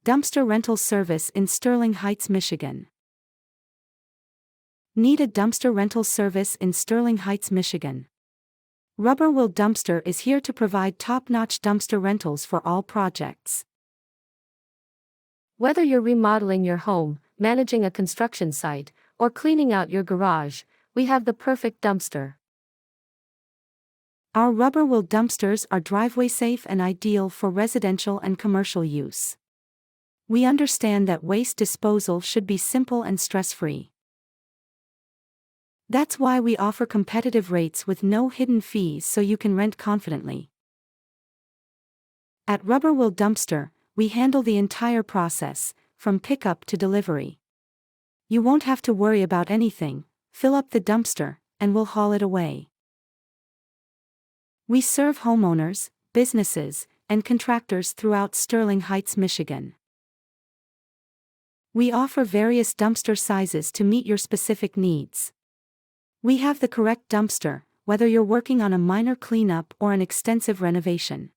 Dumpster rental service in Sterling Heights, Michigan. Need a dumpster rental service in Sterling Heights, Michigan? Rubber Will Dumpster is here to provide top-notch dumpster rentals for all projects. Whether you're remodeling your home, managing a construction site, or cleaning out your garage, we have the perfect dumpster. Our Rubber Will dumpsters are driveway safe and ideal for residential and commercial use. We understand that waste disposal should be simple and stress-free. That's why we offer competitive rates with no hidden fees so you can rent confidently. At Rubber Will Dumpster, we handle the entire process, from pickup to delivery. You won't have to worry about anything. Fill up the dumpster, and we'll haul it away. We serve homeowners, businesses, and contractors throughout Sterling Heights, Michigan. We offer various dumpster sizes to meet your specific needs. We have the correct dumpster, whether you're working on a minor cleanup or an extensive renovation.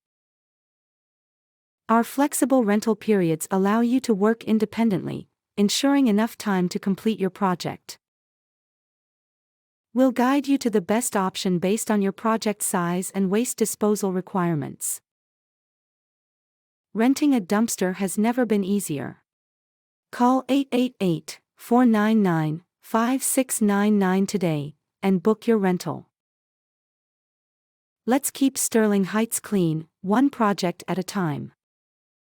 Our flexible rental periods allow you to work independently, ensuring enough time to complete your project. We'll guide you to the best option based on your project size and waste disposal requirements. Renting a dumpster has never been easier. Call 888-499-5699 today and book your rental. Let's keep Sterling Heights clean, one project at a time.